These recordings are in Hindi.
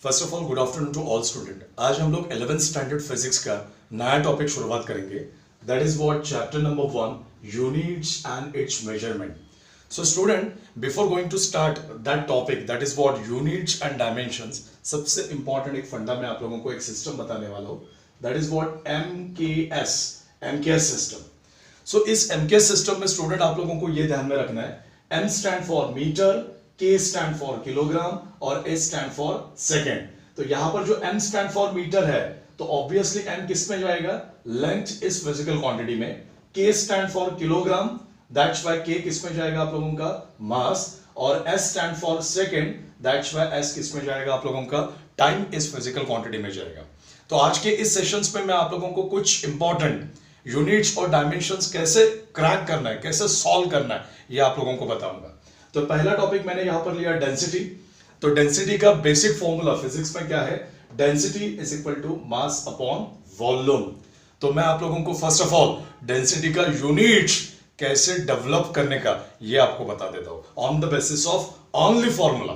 First of all good afternoon to all student. आज हम लोग 11th स्टैंडर्ड फिजिक्स का नया टॉपिक शुरुआत करेंगे। That is what chapter number 1 units and its measurement. So student, before going to start that topic that is what units and dimensions, सबसे इंपॉर्टेंट एक फंडा मैं आप लोगों को एक सिस्टम बताने वाला हूं। That is what MKS system. So इस एमकेएस सिस्टम में स्टूडेंट आप लोगों को ये ध्यान में रखना है, M stand for metre, K stand for kilogram और S स्टैंड फॉर सेकेंड। तो यहां पर जो M स्टैंड फॉर मीटर है तो ऑब्वियसली M किस में जाएगा? लेंथ इज फिजिकल क्वांटिटी में। K stand for kilogram, that's why K किस में जाएगा आप लोगों का? मास। और S stand for second, that's why S किस में जाएगा आप लोगों का? टाइम इज फिजिकल क्वांटिटी में जाएगा। तो आज के इस सेशंस में मैं आप लोगों को कुछ इंपॉर्टेंट यूनिट्स और डायमेंशंस कैसे क्रैक करना है, कैसे सॉल्व करना है, ये आप लोगों को बताऊंगा। तो पहला टॉपिक मैंने यहां पर लिया डेंसिटी। तो डेंसिटी का बेसिक फॉर्मूला फिजिक्स में क्या है? Density is equal to mass upon volume. तो मैं आप लोगों को फर्स्ट ऑफ ऑल डेंसिटी का यूनिट्स कैसे डेवलप करने का ये आपको बता देता हूं on the basis of only formula.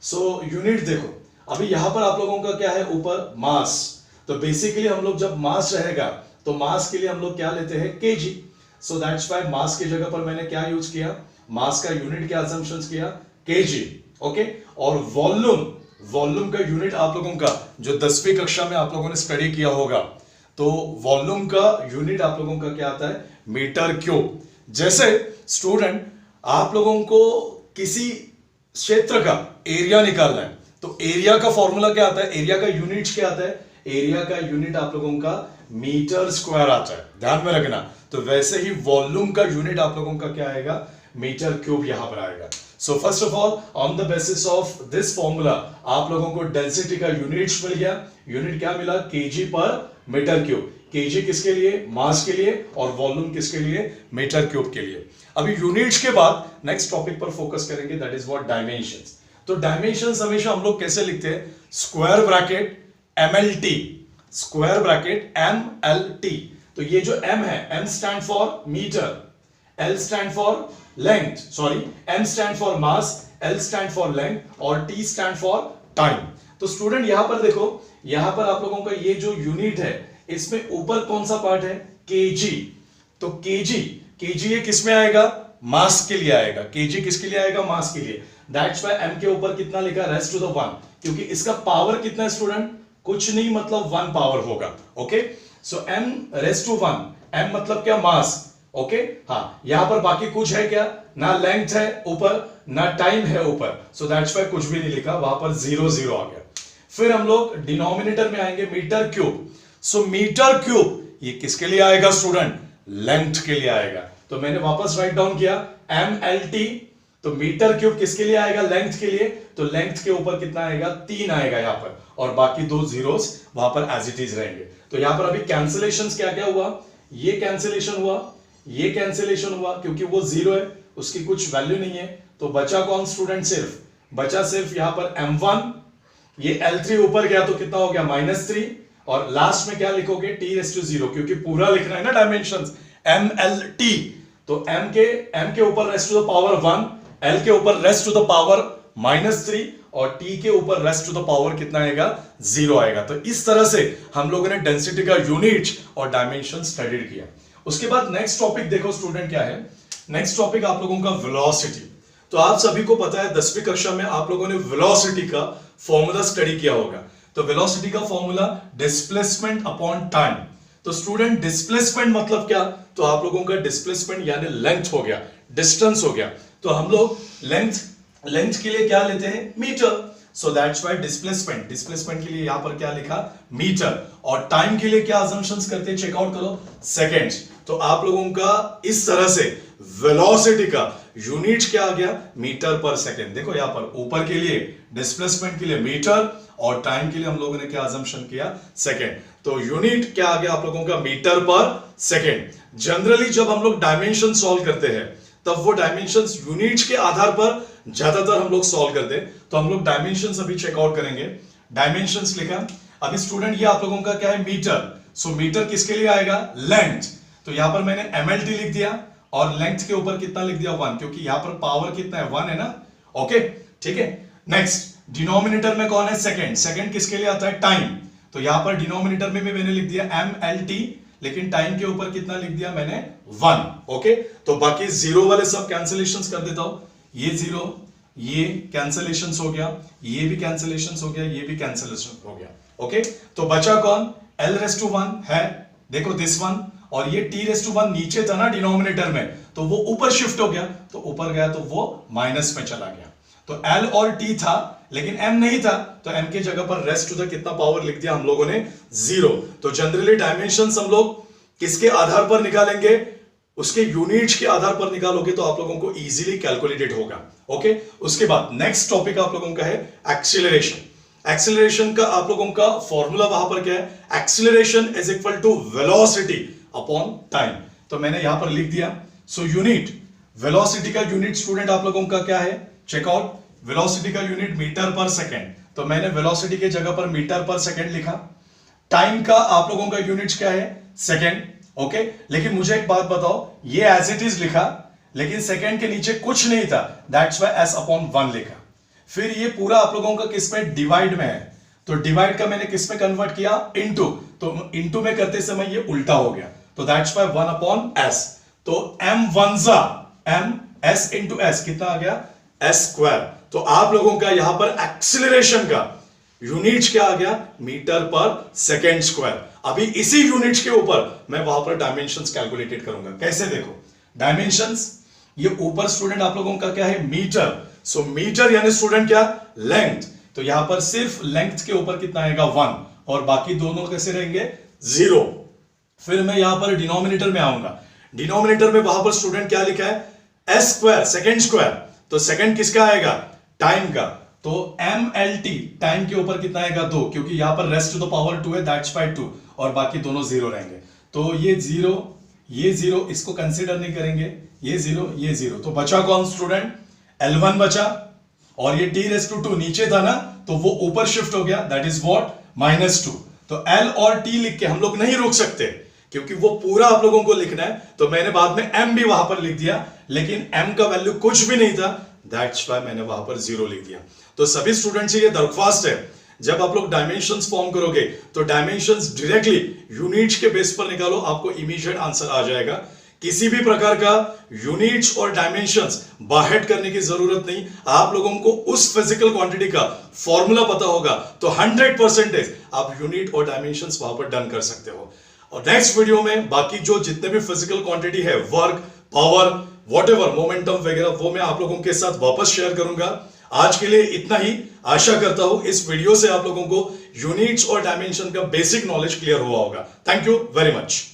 So unit देखो, अभी यहां पर आप लोगों का क्या है? ऊपर मास। तो बेसिकली हम लोग जब मास रहेगा तो मास के लिए हम लोग क्या लेते हैं? केजी। सो दैट्स व्हाई मास की जगह पर मैंने क्या यूज किया? मास का यूनिट क्या असम्पशंस किया? केजी। ओके। और वॉल्यूम का यूनिट आप लोगों का जो 10वीं कक्षा में आप लोगों ने स्टडी किया होगा, तो वॉल्यूम का यूनिट आप लोगों का क्या आता है? Metre cube. जैसे स्टूडेंट आप लोगों को किसी क्षेत्र का एरिया निकालना है तो एरिया का फॉर्मूला क्या आता है? एरिया का यूनिट क्या आता है? एरिया का यूनिट आप लोगों का मीटर स्क्वायर आता है, ध्यान में रखना। तो वैसे ही वॉल्यूम का यूनिट आप लोगों का क्या आएगा? मीटर क्यूब यहां पर आएगा। So first of all on the basis of this formula आप लोगों को डेंसिटी का यूनिट्स मिल गया। यूनिट क्या मिला? केजी पर मीटर क्यूब। केजी किसके लिए? मास के लिए। और वॉल्यूम किसके लिए? मीटर क्यूब के लिए। अभी यूनिट्स के बाद नेक्स्ट टॉपिक पर फोकस करेंगे, दैट इज व्हाट डायमेंशंस। तो डायमेंशंस हमेशा हम लोग कैसे लिखते हैं? Square bracket MLT, square bracket MLT। तो ये जो M है, M stand for metre, L stand for length, sorry M stand for mass, L stand for length और T स्टैंड फॉर टाइम। तो स्टूडेंट यहां पर देखो, यहां पर आप लोगों का ये जो यूनिट है इसमें ऊपर कौन सा पार्ट है? केजी। तो केजी ये किस में आएगा? मास के लिए आएगा। केजी किसके लिए आएगा? मास के लिए। दैट्स व्हाई M के ऊपर कितना लिखा? रेज़ टू द 1, क्योंकि इसका पावर कितना है स्टूडेंट? कुछ नहीं, मतलब 1 पावर होगा। Okay. So M raise to 1, M मतलब क्या? मास। ओके। हाँ, यहां पर बाकी कुछ है क्या? ना लेंथ है ऊपर, ना टाइम है ऊपर। सो दैट्स व्हाई कुछ भी नहीं लिखा, वहां पर 0 0 आ गया। फिर हम लोग डिनोमिनेटर में आएंगे मीटर क्यूब। सो मीटर क्यूब ये किसके लिए आएगा स्टूडेंट? लेंथ के लिए आएगा। तो मैंने वापस राइट डाउन किया MLT। तो मीटर क्यूब किसके लिए आएगा? लेंथ के लिए। तो लेंथ के ऊपर कितना आएगा? 3 आएगा यहां पर, और बाकी 2 जीरोस वहां पर एज इट इज रहेंगे। तो यहां पर अभी कैंसिलेशंस क्या क्या हुआ? ये कैंसिलेशन हुआ, ये कैंसिलेशन हुआ, क्योंकि वो 0 है, उसकी कुछ वैल्यू नहीं है। तो बचा कौन स्टूडेंट? बचा सिर्फ यहां पर M1। ये L3 ऊपर गया तो कितना हो गया? -3। और लास्ट में क्या लिखोगे? T⁻0, क्योंकि पूरा लिखना है ना डायमेंशंस। MLT। तो M के ऊपर raise to the power 1, L के ऊपर रेज़ टू द पावर -3 और T के ऊपर रेज़ टू द पावर कितना आएगा? 0 आएगा। तो इस तरह से हम लोगों ने डेंसिटी का यूनिट और डायमेंशन स्टडीड किया। उसके बाद नेक्स्ट टॉपिक देखो स्टूडेंट क्या है? नेक्स्ट टॉपिक आप लोगों का वेलोसिटी। तो आप सभी को पता है 10वीं कक्षा में आप लोगों ने वेलोसिटी का फॉर्मूला स्टडी किया होगा। तो वेलोसिटी का फॉर्मूला डिस्प्लेसमेंट अपॉन टाइम। तो स्टूडेंट डिस्प्लेसमेंट मतलब क्या? तो आप लोगों का डिस्प्लेसमेंट यानी लेंथ हो गया, डिस्टेंस हो गया। तो हम लोग लेंथ के लिए क्या लेते हैं? Metre. So that's why displacement के लिए यहां पर क्या लिखा? मीटर। और टाइम के लिए क्या असम्पशंस करते हैं? चेकआउट करो, सेकेंड्स। तो आप लोगों का इस तरह से वेलोसिटी का यूनिट क्या आ गया? मीटर पर सेकेंड। देखो यहां पर ऊपर के लिए डिस्प्लेसमेंट के लिए मीटर और टाइम के लिए हम लोगों ने क्या असम्पशन किया? सेकेंड। तो यूनिट क्या आ गया आप लोगों का? मीटर पर सेकेंड। जनरली जब हम लोग डायमेंशन सॉल्व करते हैं तब वो डायमेंशंस यूनिट्स के आधार पर ज्यादातर हम लोग सॉल्व करते हैं। तो हम लोग डायमेंशंस अभी चेकआउट करेंगे। डायमेंशंस लिखा। अभी स्टूडेंट ये आप लोगों का क्या है? मीटर। सो मीटर किसके लिए आएगा? लेंथ। तो यहां पर मैंने MLT लिख दिया और लेंथ के ऊपर कितना लिख दिया? 1, क्योंकि यहां पर पावर कितना है? 1 है ना। ओके, ठीक है। नेक्स्ट डिनोमिनेटर में कौन है? सेकंड। सेकंड किसके लिए आता है? टाइम। तो यहां पर डिनोमिनेटर में भी मैंने लिख दिया MLT, लेकिन टाइम के ऊपर कितना लिख दिया मैंने? 1। ओके, तो बाकी जीरो वाले सब कैंसिलेशंस कर देता हूं। ये जीरो, ये कैंसिलेशंस हो गया, ये भी कैंसिलेशंस हो गया, ये भी कैंसिलेशन हो गया। ओके, तो बचा कौन? L1 है, देखो दिस वन, और ये T1 नीचे था ना डिनोमिनेटर में, तो वो ऊपर शिफ्ट हो गया, तो ऊपर गया तो वो माइनस में चला गया। तो L और T था लेकिन M नहीं था, तो M की जगह पर रेस्ट टू द कितना पावर लिख दिया हम लोगों ने? 0। तो जनरली डायमेंशंस हम लोग किसके आधार पर निकालेंगे? उसके यूनिट्स के आधार पर निकालोगे तो आप लोगों को इजीली कैलकुलेटेड होगा। ओके, उसके बाद नेक्स्ट टॉपिक आप लोगों का है एक्सीलरेशन। एक्सीलरेशन का आप लोगों का फॉर्मूला वहां पर क्या है? Acceleration is equal to velocity upon time. तो मैंने यहां पर लिख दिया। सो यूनिट, वेलोसिटी का यूनिट स्टूडेंट आप लोगों का क्या है? चेकआउट, वेलोसिटी का यूनिट मीटर पर सेकेंड, तो मैंने वेलोसिटी के जगह पर मीटर पर सेकेंड लिखा। टाइम का आप लोगों का यूनिट क्या है? सेकेंड। ओके, लेकिन मुझे एक बात बताओ, ये एज इट इज लिखा लेकिन सेकेंड के नीचे कुछ नहीं था, दैट्स व्हाई S अपॉन 1 लिखा। फिर ये पूरा आप लोगों का किस में? डिवाइड में है, तो डिवाइड का मैंने किस में कन्वर्ट किया? इनटू। तो इनटू में करते समय ये उल्टा हो गया, तो दैट्स व्हाई 1 अपॉन S। तो M S इंटू S कितना आ गया? S square. तो आप लोगों का यहां पर एक्सीलरेशन का यूनिट्स क्या आ गया? मीटर पर सेकेंड स्क्वायर। अभी इसी यूनिट्स के ऊपर मैं वहां पर डायमेंशंस कैलकुलेटेड करूंगा। कैसे? देखो डायमेंशंस, ये ऊपर स्टूडेंट आप लोगों का क्या है? मीटर। सो मीटर यानी स्टूडेंट क्या? लेंथ। तो यहां पर सिर्फ लेंथ के ऊपर कितना आएगा? 1, और बाकी दोनों कैसे रहेंगे? 0। फिर मैं यहां पर डिनोमिनेटर में आऊंगा। डिनोमिनेटर में वहां पर स्टूडेंट क्या लिखा है? S square, second square. तो सेकेंड किसका आएगा? टाइम का। तो MLT, टाइम के ऊपर कितना आएगा? 2, क्योंकि यहां पर रेस्ट टू द पावर 2 है, दैट्स व्हाई 2, और बाकी दोनों 0 रहेंगे। तो ये 0, ये 0, इसको कंसीडर नहीं करेंगे, ये 0, ये 0। तो बचा कौन स्टूडेंट? L1 बचा, और ये T2 नीचे था ना, तो वो ऊपर शिफ्ट हो गया, दैट इज व्हाट? -2। तो L और T लिख के हम लोग नहीं रोक सकते, क्योंकि वो पूरा आप लोगों को लिखना है। तो मैंने बाद में M भी वहां पर लिख दिया, लेकिन M का वैल्यू कुछ भी नहीं था, दैट्स व्हाई मैंने वहां पर 0 लिख दिया। तो सभी स्टूडेंट्स से ये दरख्वास्त है, जब आप लोग डायमेंशंस फॉर्म करोगे तो डायमेंशंस डायरेक्टली यूनिट्स के बेस पर निकालो, आपको इमीडिएट आंसर आ जाएगा। किसी भी प्रकार का यूनिट्स और डायमेंशंस बाहर करने की जरूरत नहीं। आप लोगों को उस फिजिकल क्वांटिटी का फॉर्मूला पता होगा तो 100% आप यूनिट और डायमेंशंस वहां पर डन कर सकते हो। और नेक्स्ट वीडियो में बाकी जो जितने भी फिजिकल क्वांटिटी है, वर्क, पावर, व्हाटएवर, मोमेंटम वगैरह, वो मैं आप लोगों के साथ वापस शेयर करूंगा। आज के लिए इतना ही। आशा करता हूं इस वीडियो से आप लोगों को यूनिट्स और डायमेंशन का बेसिक नॉलेज क्लियर हुआ होगा। Thank you very much.